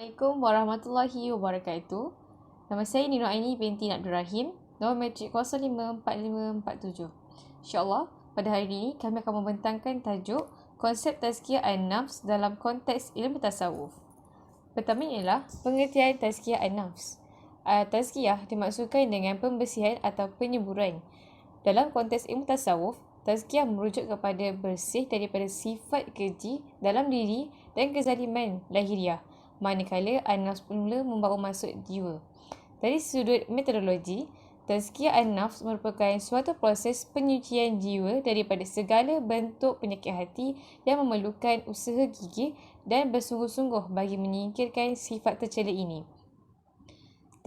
Assalamualaikum warahmatullahi wabarakatuh. Nama saya Nino Aini binti Abdul Rahim, nombor matrik 054547. InsyaAllah, pada hari ini kami akan membentangkan tajuk konsep tazkiyah an-nafs dalam konteks ilmu tasawuf. Pertama ialah pengertian tazkiyah an-nafs. Tazkiyah dimaksudkan dengan pembersihan atau penyemburuan. Dalam konteks ilmu tasawuf, tazkiyah merujuk kepada bersih daripada sifat keji dalam diri dan kezaliman lahiriah, manakala an-nafs mula membawa masuk jiwa. Dari sudut metodologi, tazkiyah an-nafs merupakan suatu proses penyucian jiwa daripada segala bentuk penyakit hati yang memerlukan usaha gigih dan bersungguh-sungguh bagi menyingkirkan sifat tercela ini.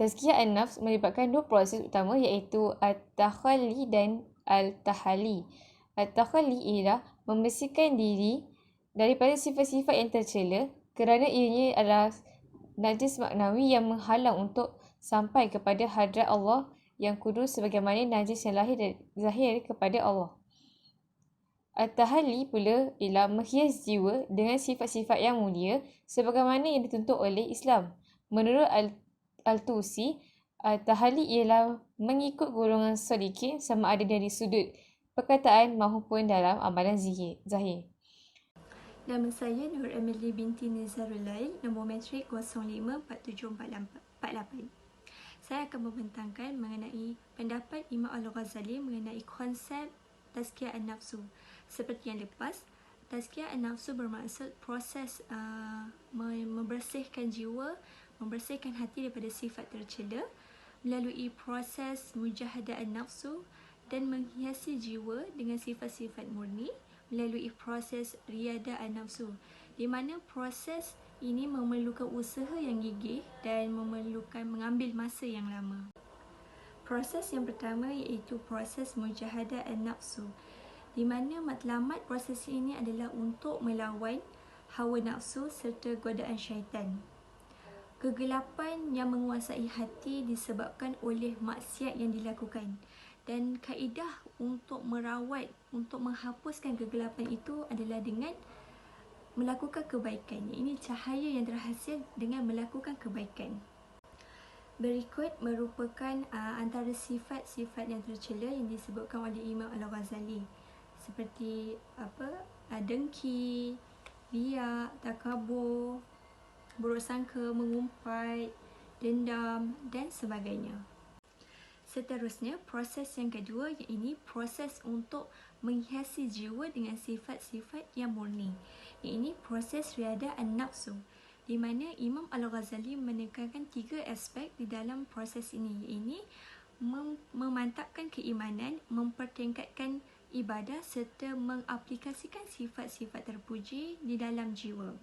Tazkiyah an-nafs melibatkan dua proses utama iaitu at-takhalli dan al-tahalli. At-takhalli ialah membersihkan diri daripada sifat-sifat yang tercela kerana ianya adalah najis maknawi yang menghalang untuk sampai kepada hadrat Allah yang kudus sebagaimana najis yang zahir kepada Allah. At-tahalli pula ialah menghias jiwa dengan sifat-sifat yang mulia sebagaimana yang dituntut oleh Islam. Menurut Al-Tusi, tahalli ialah mengikut golongan shodiqin sama ada dari sudut perkataan maupun dalam amalan zahir. Nama saya Nur Emily binti Nizarul Lail, nombor matrik 054748. Saya akan membentangkan mengenai pendapat Imam Al-Ghazali mengenai konsep tazkiyah an-nafsu. Seperti yang lepas, tazkiyah an-nafsu bermaksud proses membersihkan jiwa, membersihkan hati daripada sifat tercela melalui proses mujahadah an-nafsu dan menghiasi jiwa dengan sifat-sifat murni melalui proses riyadah an-nafsu, di mana proses ini memerlukan usaha yang gigih dan memerlukan mengambil masa yang lama. Proses yang pertama iaitu proses mujahadah an-nafsu, di mana matlamat proses ini adalah untuk melawan hawa nafsu serta godaan syaitan. Kegelapan yang menguasai hati disebabkan oleh maksiat yang dilakukan. Dan kaedah untuk merawat, untuk menghapuskan kegelapan itu adalah dengan melakukan kebaikan. Ini cahaya yang terhasil dengan melakukan kebaikan. Berikut merupakan antara sifat-sifat yang tercela yang disebutkan oleh Imam Al-Ghazali. Seperti dengki, riak, takabur, buruk sangka, mengumpat, dendam dan sebagainya. Seterusnya, proses yang kedua iaitu proses untuk menghiasi jiwa dengan sifat-sifat yang murni. Ini proses riyadah an-nafsu, di mana Imam Al-Ghazali menekankan 3 aspek di dalam proses ini, iaitu memantapkan keimanan, mempertingkatkan ibadah serta mengaplikasikan sifat-sifat terpuji di dalam jiwa.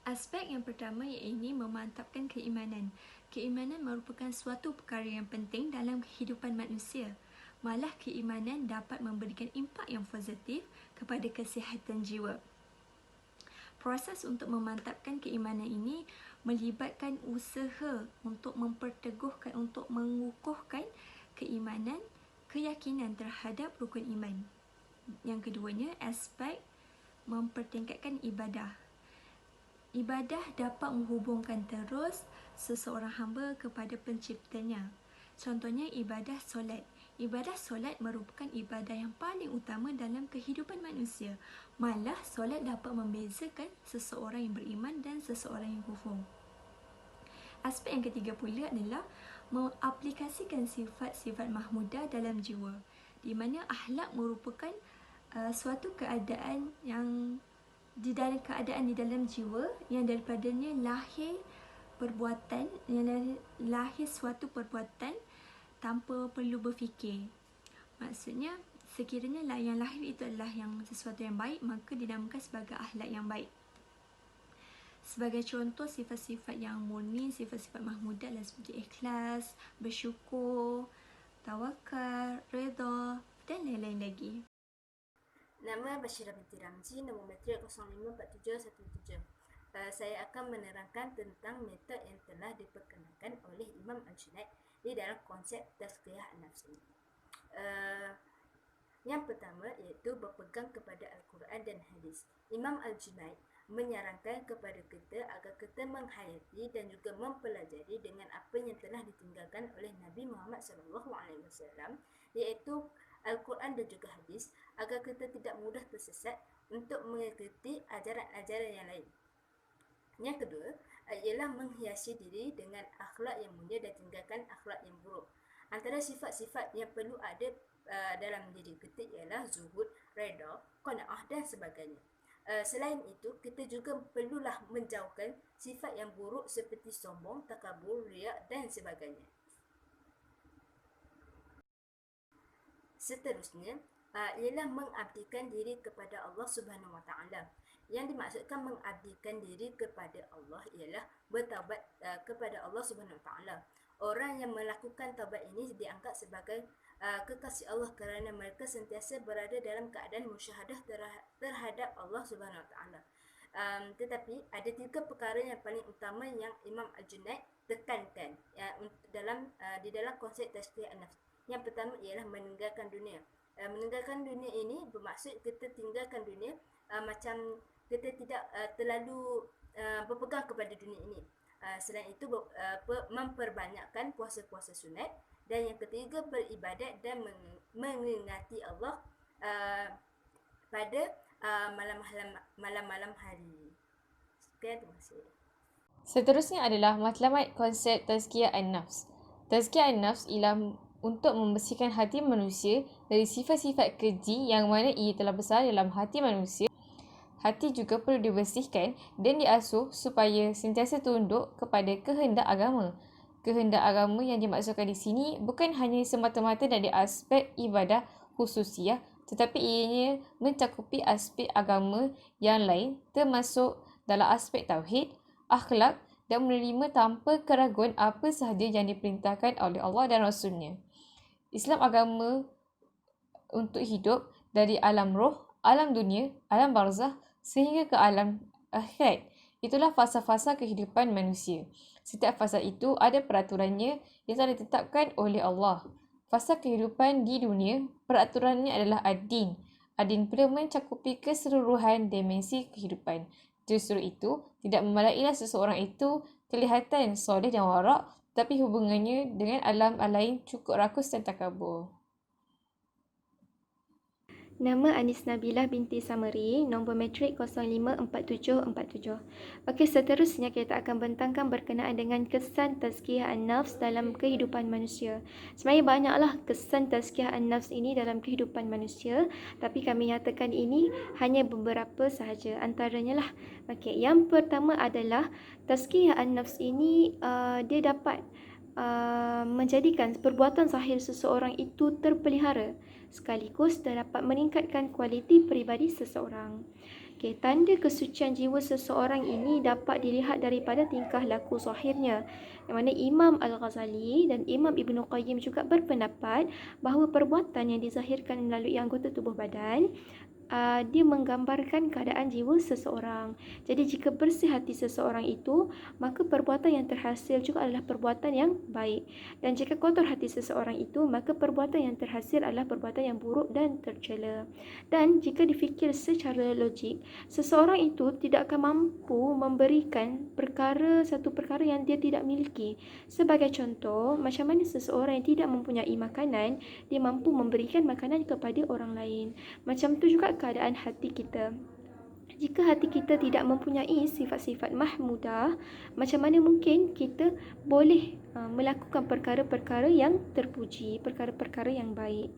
Aspek yang pertama iaitu memantapkan keimanan. Keimanan merupakan suatu perkara yang penting dalam kehidupan manusia. Malah keimanan dapat memberikan impak yang positif kepada kesihatan jiwa. Proses untuk memantapkan keimanan ini melibatkan usaha untuk memperteguhkan, untuk mengukuhkan keimanan, keyakinan terhadap rukun iman. Yang keduanya, aspek mempertingkatkan ibadah. Ibadah dapat menghubungkan terus seseorang hamba kepada penciptanya. Contohnya ibadah solat. Ibadah solat merupakan ibadah yang paling utama dalam kehidupan manusia. Malah solat dapat membezakan seseorang yang beriman dan seseorang yang kufur. Aspek yang ketiga pula adalah mengaplikasikan sifat-sifat mahmudah dalam jiwa, di mana akhlak merupakan suatu keadaan yang di dalam jiwa yang daripadanya lahir suatu perbuatan tanpa perlu berfikir. Maksudnya, sekiranya yang lahir itu adalah yang sesuatu yang baik, maka dinamakan sebagai akhlak yang baik. Sebagai contoh sifat-sifat yang murni, sifat-sifat mahmudah adalah seperti ikhlas, bersyukur, tawakal, redha dan lain-lain lagi. Nama Bashirah binti Ramzi, nombor matrik 054717. Saya akan menerangkan tentang metod yang telah diperkenalkan oleh Imam Al-Junaid di dalam konsep tazkiyah an-nafs ini. Yang pertama iaitu berpegang kepada Al-Quran dan hadis. Imam Al-Junaid menyarankan kepada kita agar kita menghayati dan juga mempelajari dengan apa yang telah ditinggalkan oleh Nabi Muhammad SAW, iaitu Al-Quran dan juga hadis, agar kita tidak mudah tersesat untuk mengikuti ajaran-ajaran yang lain. Yang kedua ialah menghiasi diri dengan akhlak yang mulia dan tinggalkan akhlak yang buruk. Antara sifat-sifat yang perlu ada dalam diri kita ialah zuhud, reda, qanaah dan sebagainya. Selain itu, kita juga perlulah menjauhkan sifat yang buruk seperti sombong, takabur, riak dan sebagainya. Seterusnya ialah mengabdikan diri kepada Allah Subhanahu Wa Taala. Yang dimaksudkan mengabdikan diri kepada Allah ialah bertaubat kepada Allah Subhanahu Wa Taala. Orang yang melakukan taubat ini dianggap sebagai kekasih Allah kerana mereka sentiasa berada dalam keadaan musyahadah terhadap Allah Subhanahu Wa Taala. Tetapi ada 3 perkara yang paling utama yang Imam Al-Junaid tekankan di dalam konsep tazkiyah an-nafs. Yang pertama ialah meninggalkan dunia. Meninggalkan dunia ini bermaksud kita tinggalkan dunia macam kita tidak terlalu berpegang kepada dunia ini. Selain itu memperbanyakkan puasa-puasa sunat, dan yang ketiga beribadat dan mengingati Allah pada malam-malam hari. Sekian, terima kasih. Seterusnya adalah matlamat konsep tazkiyah an-nafs. Tazkiyah an-nafs ialah untuk membersihkan hati manusia dari sifat-sifat keji yang mana ia telah besar dalam hati manusia. Hati juga perlu dibersihkan dan diasuh supaya sentiasa tunduk kepada kehendak agama. Kehendak agama yang dimaksudkan di sini bukan hanya semata-mata dari aspek ibadah khususiyah, tetapi ianya mencakupi aspek agama yang lain termasuk dalam aspek tauhid, akhlak dan menerima tanpa keraguan apa sahaja yang diperintahkan oleh Allah dan Rasulnya. Islam agama untuk hidup dari alam roh, alam dunia, alam barzah sehingga ke alam akhirat. Itulah fasa-fasa kehidupan manusia. Setiap fasa itu ada peraturannya yang telah ditetapkan oleh Allah. Fasa kehidupan di dunia, peraturannya adalah ad-din. Ad-din pula mencakupi keseluruhan dimensi kehidupan. Justru itu, tidak memadailah seseorang itu kelihatan soleh dan warak, tapi hubungannya dengan alam lain cukup rakus dan takabur. Nama Anis Nabilah binti Samari, nombor matrik 054747. Okey, seterusnya kita akan bentangkan berkenaan dengan kesan tazkiyah an-nafs dalam kehidupan manusia. Sebenarnya banyaklah kesan tazkiyah an-nafs ini dalam kehidupan manusia, tapi kami nyatakan ini hanya beberapa sahaja. Antaranya lah, okey, yang pertama adalah tazkiyah an-nafs ini dia dapat menjadikan perbuatan zahir seseorang itu terpelihara, sekaligus dapat meningkatkan kualiti peribadi seseorang. Okay, tanda kesucian jiwa seseorang ini dapat dilihat daripada tingkah laku zahirnya. Yang mana Imam Al-Ghazali dan Imam Ibn Qayyim juga berpendapat bahawa perbuatan yang dizahirkan melalui anggota tubuh badan dia menggambarkan keadaan jiwa seseorang. Jadi jika bersih hati seseorang itu, maka perbuatan yang terhasil juga adalah perbuatan yang baik. Dan jika kotor hati seseorang itu, maka perbuatan yang terhasil adalah perbuatan yang buruk dan tercela. Dan jika difikir secara logik, seseorang itu tidak akan mampu memberikan satu perkara yang dia tidak miliki. Sebagai contoh, macam mana seseorang yang tidak mempunyai makanan, dia mampu memberikan makanan kepada orang lain. Macam tu juga keadaan hati kita. Jika hati kita tidak mempunyai sifat-sifat mahmudah, macam mana mungkin kita boleh melakukan perkara-perkara yang terpuji, perkara-perkara yang baik.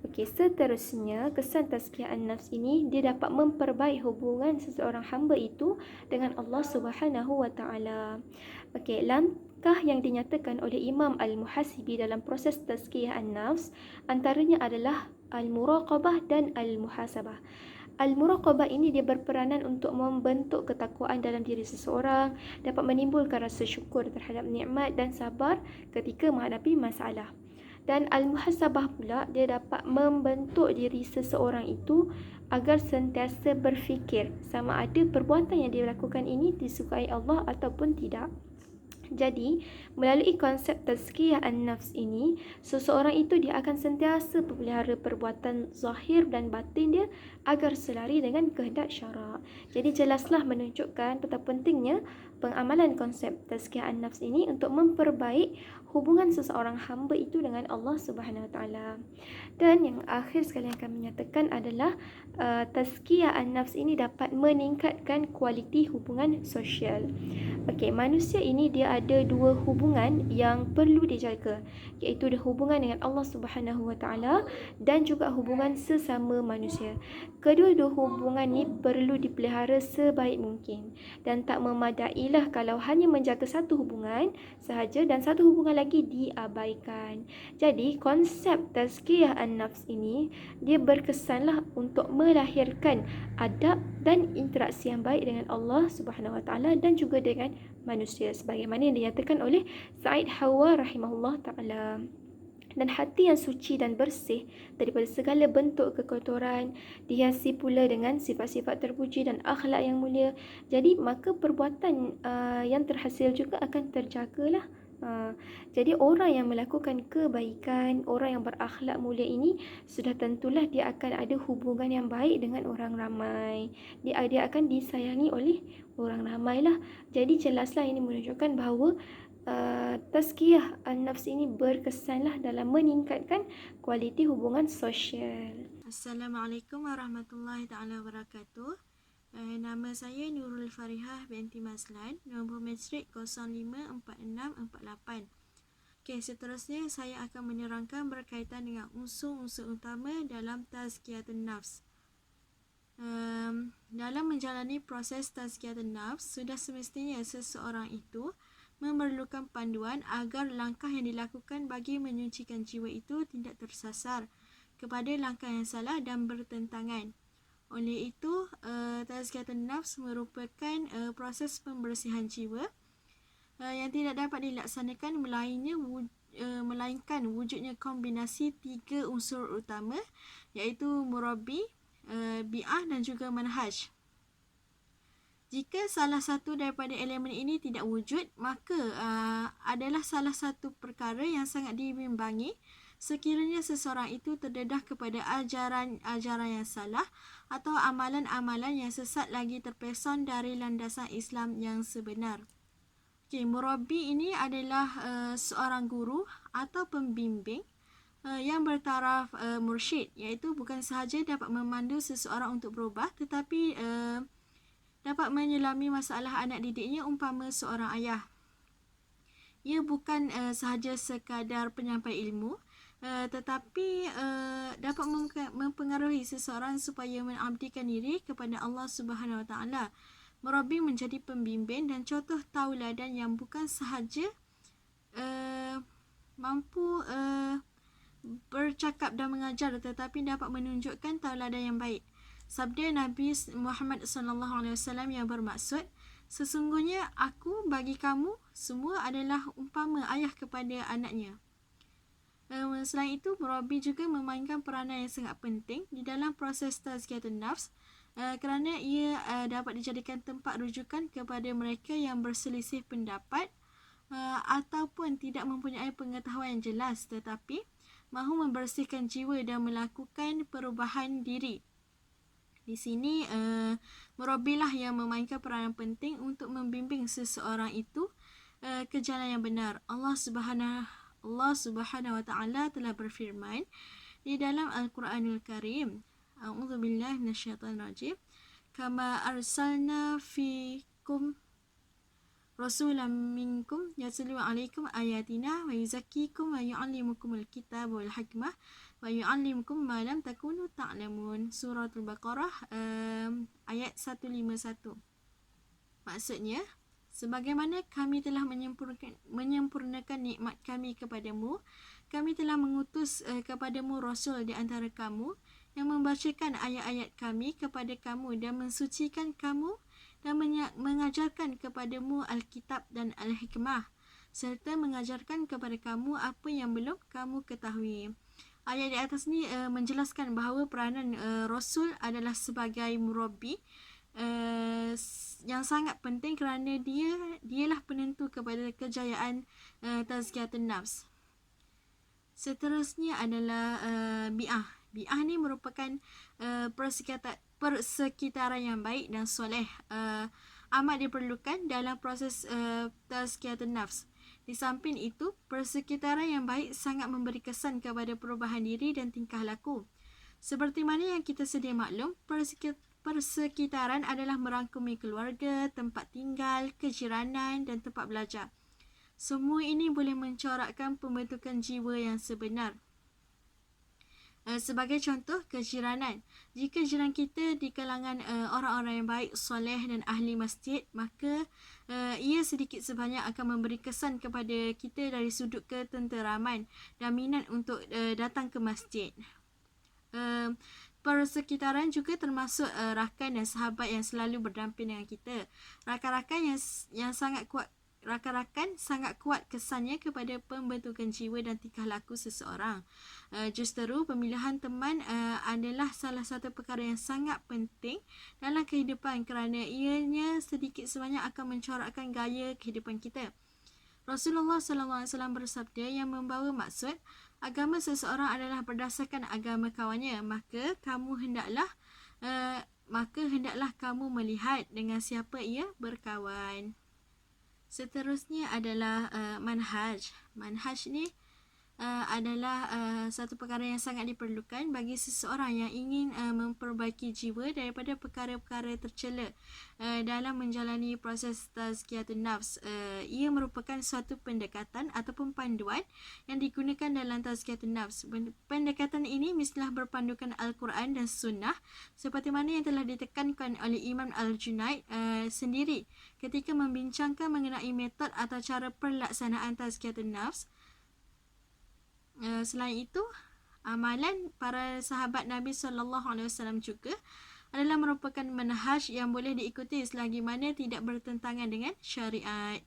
Okey, seterusnya kesan tazkiyah an-nafs ini dia dapat memperbaik hubungan seseorang hamba itu dengan Allah Subhanahu Wa Taala. Okey, langkah yang dinyatakan oleh Imam Al-Muhasibi dalam proses tazkiyah an-nafs antaranya adalah al-muraqabah dan al-muhasabah. Al-muraqabah ini dia berperanan untuk membentuk ketakwaan dalam diri seseorang, dapat menimbulkan rasa syukur terhadap nikmat dan sabar ketika menghadapi masalah. Dan al-muhasabah pula dia dapat membentuk diri seseorang itu agar sentiasa berfikir sama ada perbuatan yang dia lakukan ini disukai Allah ataupun tidak. Jadi, melalui konsep tazkiyah an-nafs ini, seseorang itu dia akan sentiasa pelihara perbuatan zahir dan batin dia agar selari dengan kehendak syarak. Jadi jelaslah menunjukkan betapa pentingnya pengamalan konsep tazkiyah an-nafs ini untuk memperbaik hubungan seseorang hamba itu dengan Allah Subhanahu Wa Taala. Dan yang akhir sekali yang kami nyatakan adalah tazkiyah an-nafs ini dapat meningkatkan kualiti hubungan sosial. Okey, manusia ini dia ada dua hubungan yang perlu dijaga, iaitu hubungan dengan Allah Subhanahu Wa Taala dan juga hubungan sesama manusia. Kedua-dua hubungan ni perlu dipelihara sebaik mungkin dan tak memadailah kalau hanya menjaga satu hubungan sahaja dan satu hubungan lagi diabaikan. Jadi konsep tazkiyah an-nafs ini dia berkesanlah untuk melahirkan adab dan interaksi yang baik dengan Allah Subhanahu Wa Taala dan juga dengan manusia sebagaimana yang dinyatakan oleh Said Hawa rahimahullah taala. Dan hati yang suci dan bersih daripada segala bentuk kekotoran dihiasi pula dengan sifat-sifat terpuji dan akhlak yang mulia. Jadi maka perbuatan yang terhasil juga akan terjagalah. Jadi orang yang melakukan kebaikan, orang yang berakhlak mulia ini sudah tentulah dia akan ada hubungan yang baik dengan orang ramai. Dia akan disayangi oleh orang ramai lah. Jadi jelaslah ini menunjukkan bahawa tazkiyah an-nafs ini berkesanlah dalam meningkatkan kualiti hubungan sosial. Assalamualaikum warahmatullahi taala wabarakatuh. Nama saya Nurul Farihah binti Mazlan, nombor matrik 054648. Okey, seterusnya saya akan menerangkan berkaitan dengan unsur-unsur utama dalam tazkiyatun nafs. Dalam menjalani proses tazkiyatun nafs, sudah semestinya seseorang itu memerlukan panduan agar langkah yang dilakukan bagi menyucikan jiwa itu tidak tersasar kepada langkah yang salah dan bertentangan. Oleh itu, tazkiyatun nafs merupakan proses pembersihan jiwa yang tidak dapat dilaksanakan melainkan wujudnya kombinasi tiga unsur utama, iaitu murabbi, bi'ah dan juga manhaj. Jika salah satu daripada elemen ini tidak wujud, maka adalah salah satu perkara yang sangat dibimbangi sekiranya seseorang itu terdedah kepada ajaran yang salah atau amalan-amalan yang sesat lagi terpesan dari landasan Islam yang sebenar. Okay, murabbi ini adalah seorang guru atau pembimbing yang bertaraf mursyid, iaitu bukan sahaja dapat memandu seseorang untuk berubah tetapi dapat menyelami masalah anak didiknya umpama seorang ayah. Ia bukan sahaja sekadar penyampai ilmu, tetapi dapat mempengaruhi seseorang supaya mengabdikan diri kepada Allah Subhanahu Wa Taala. Murabbi menjadi pembimbing dan contoh tauladan yang bukan sahaja mampu bercakap dan mengajar, tetapi dapat menunjukkan tauladan yang baik. Sabda Nabi Muhammad SAW yang bermaksud, sesungguhnya aku bagi kamu semua adalah umpama ayah kepada anaknya. Selain itu, murabbi juga memainkan peranan yang sangat penting di dalam proses tazkiyatun nafs kerana ia dapat dijadikan tempat rujukan kepada mereka yang berselisih pendapat ataupun tidak mempunyai pengetahuan yang jelas tetapi mahu membersihkan jiwa dan melakukan perubahan diri. Di sini murabbilah yang memainkan peranan penting untuk membimbing seseorang itu ke jalan yang benar. Allah Subhanahu Wa Taala telah berfirman di dalam Al-Quranul Karim, A'udzubillahi minasyaitonir rajim, kama arsalna fikum rasulan minkum yatlu alaikum ayatina wa yuzakkikum wa yu'allimukumul kitaba wal hikmah wa yu'allimukum ma lam takunu ta'lamun. Suratul Baqarah ayat 151. Maksudnya, sebagaimana kami telah menyempurnakan nikmat kami kepadamu, kami telah mengutus kepadamu Rasul di antara kamu yang membacakan ayat-ayat kami kepada kamu dan mensucikan kamu dan mengajarkan kepadamu Alkitab dan Al-Hikmah serta mengajarkan kepada kamu apa yang belum kamu ketahui. Ayat di atas ni menjelaskan bahawa peranan Rasul adalah sebagai murabbi yang sangat penting kerana dialah penentu kepada kejayaan tazkiyatun nafs. Seterusnya adalah bi'ah. Bi'ah ni merupakan persekitaran yang baik dan soleh amat diperlukan dalam proses tazkiyatun nafs. Di samping itu, persekitaran yang baik sangat memberi kesan kepada perubahan diri dan tingkah laku. Seperti mana yang kita sedia maklum, persekitaran adalah merangkumi keluarga, tempat tinggal, kejiranan dan tempat belajar. Semua ini boleh mencorakkan pembentukan jiwa yang sebenar. Sebagai contoh, kejiranan. Jika jiran kita di kalangan orang-orang yang baik, soleh dan ahli masjid, maka ia sedikit sebanyak akan memberi kesan kepada kita dari sudut ketenteraman dan minat untuk datang ke masjid. Persekitaran juga termasuk rakan dan sahabat yang selalu berdamping dengan kita. Rakan-rakan sangat kuat kesannya kepada pembentukan jiwa dan tingkah laku seseorang. Justeru pemilihan teman adalah salah satu perkara yang sangat penting dalam kehidupan kerana ianya sedikit sebanyak akan mencorakkan gaya kehidupan kita. Rasulullah SAW bersabda yang membawa maksud agama seseorang adalah berdasarkan agama kawannya, maka hendaklah kamu melihat dengan siapa ia berkawan. Seterusnya adalah manhaj. Manhaj ni adalah satu perkara yang sangat diperlukan bagi seseorang yang ingin memperbaiki jiwa daripada perkara-perkara tercela dalam menjalani proses tazkiyatun nafs. Ia merupakan suatu pendekatan ataupun panduan yang digunakan dalam tazkiyatun nafs. Pendekatan ini mestilah berpandukan Al-Quran dan Sunnah seperti mana yang telah ditekankan oleh Imam Al-Junaid sendiri ketika membincangkan mengenai metod atau cara pelaksanaan tazkiyatun nafs. Selain itu, amalan para sahabat Nabi SAW juga adalah merupakan manhaj yang boleh diikuti selagi mana tidak bertentangan dengan syariat.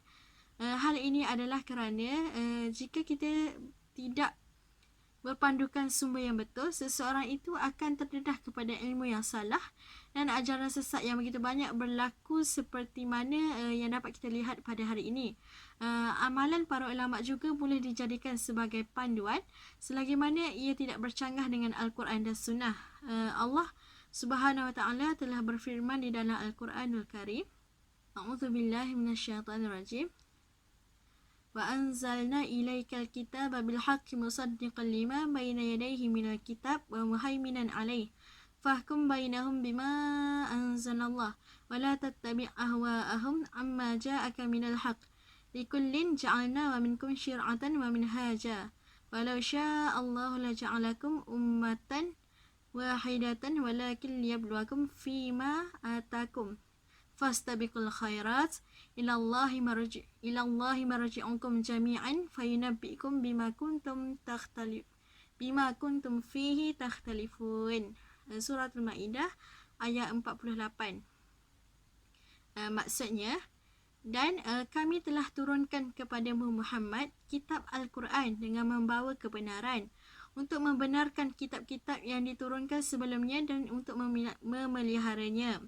Hal ini adalah kerana jika kita tidak berpandukan sumber yang betul, seseorang itu akan terdedah kepada ilmu yang salah dan ajaran sesat yang begitu banyak berlaku seperti mana yang dapat kita lihat pada hari ini. Amalan para ulama juga boleh dijadikan sebagai panduan selagi mana ia tidak bercanggah dengan Al-Quran dan Sunnah. Allah Subhanahu Wa Taala telah berfirman di dalam Al-Quranul Karim, A'udzubillahi minasyaitonirrajim. وَأَنزَلْنَا إِلَيْكَ الْكِتَابَ بِالْحَقِّ مُصَدِّقًا لِمَا بَيْنَ يَدَيْهِ مِنَ الْكِتَابِ وَمُهَيْمِنًا عَلَيْهِ فَاحْكُمْ بَيْنَهُمْ بِمَا أَنزَلَ اللَّهُ وَلَا تَتَّبِعْ أَهْوَاءَهُمْ عَمَّا جَاءَكَ مِنَ الْحَقِّ لِكُلٍّ جَعَلْنَا وَمِنْكُمْ شِرْعَةً وَمِنْهَاجًا وَلَوْ شَاءَ اللَّهُ لَجَعَلَكُمْ أُمَّةً وَاحِدَةً وَلَكِنْ لِيَبْلُوَكُمْ فِيمَا آتَاكُمْ فاستبقوا الخيرات إلى الله مرجعكم جميعا فينبئكم بما كنتم فيه تختلفون. Surah Al-Ma'idah ayat 48. Maksudnya, dan kami telah turunkan kepadamu Muhammad kitab Al-Quran dengan membawa kebenaran untuk membenarkan kitab-kitab yang diturunkan sebelumnya dan untuk memeliharanya.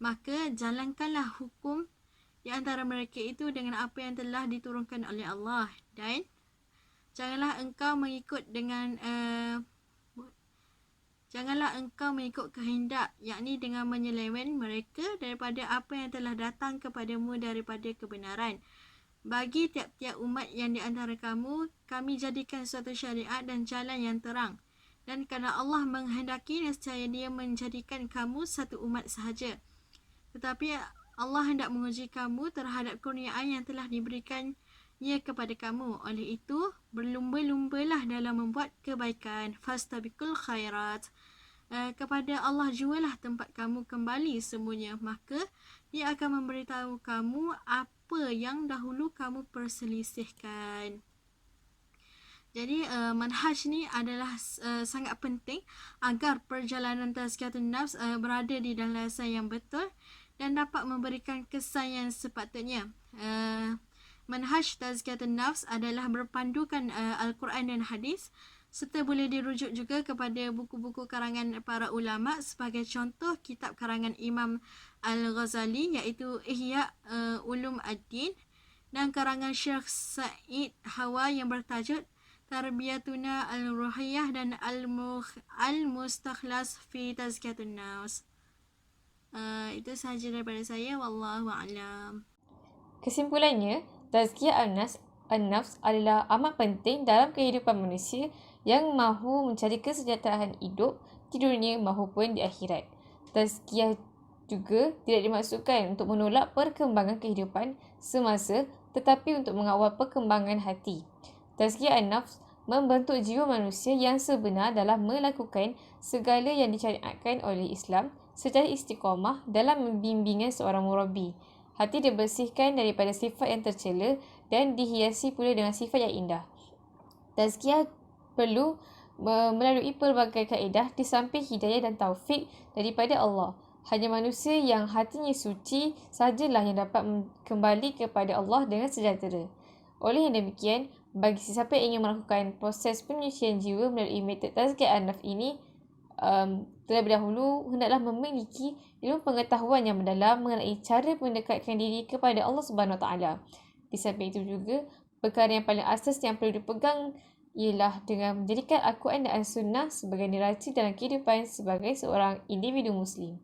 Maka jalankanlah hukum di antara mereka itu dengan apa yang telah diturunkan oleh Allah, dan janganlah engkau mengikut kehendak, yakni dengan menyeleweng mereka daripada apa yang telah datang kepadamu daripada kebenaran. Bagi tiap-tiap umat yang di antara kamu, kami jadikan suatu syariat dan jalan yang terang. Dan kerana Allah menghendaki, nescaya Dia menjadikan kamu satu umat sahaja. Tetapi Allah hendak menguji kamu terhadap kurniaan yang telah diberikannya kepada kamu. Oleh itu, berlumba-lumbalah dalam membuat kebaikan. Fastabiqul khairat. Kepada Allah jualah tempat kamu kembali semuanya. Maka Dia akan memberitahu kamu apa yang dahulu kamu perselisihkan. Jadi manhaj ni adalah sangat penting agar perjalanan tazkiyatun nafs berada di dalam landasan yang betul dan dapat memberikan kesan yang sepatutnya. Manhaj tazkiyatun nafs adalah berpandukan Al-Quran dan hadis serta boleh dirujuk juga kepada buku-buku karangan para ulama. Sebagai contoh, kitab karangan Imam Al-Ghazali iaitu Ihya Ulum Ad-Din dan karangan Syekh Said Hawa yang bertajuk Tarbiyatuna al-ruhiyah dan al-mustakhlas fi tazkiyatun nafs. Itu sahaja daripada saya. Wallahu a'lam. Kesimpulannya, tazkiyah an-nafs adalah amat penting dalam kehidupan manusia yang mahu mencari kesejahteraan hidup di dunia maupun di akhirat. Tazkiyah juga tidak dimaksudkan untuk menolak perkembangan kehidupan semasa tetapi untuk mengawal perkembangan hati. Tazkiyah an-nafs membentuk jiwa manusia yang sebenar dalam melakukan segala yang disyariatkan oleh Islam secara istiqamah dalam bimbingan seorang murabbi. Hati dibersihkan daripada sifat yang tercela dan dihiasi pula dengan sifat yang indah. Tazkiyah perlu melalui pelbagai kaedah di samping hidayah dan taufik daripada Allah. Hanya manusia yang hatinya suci sahajalah yang dapat kembali kepada Allah dengan sejahtera. Oleh yang demikian, bagi sesiapa yang ingin melakukan proses penyucian jiwa melalui metod tazkiyah an-nafs ini, terlebih dahulu hendaklah memiliki ilmu pengetahuan yang mendalam mengenai cara mendekatkan diri kepada Allah Subhanahu Wa Taala. Di samping itu juga, perkara yang paling asas yang perlu dipegang ialah dengan menjadikan Al-Quran dan As-Sunnah sebagai neraca dalam kehidupan sebagai seorang individu Muslim.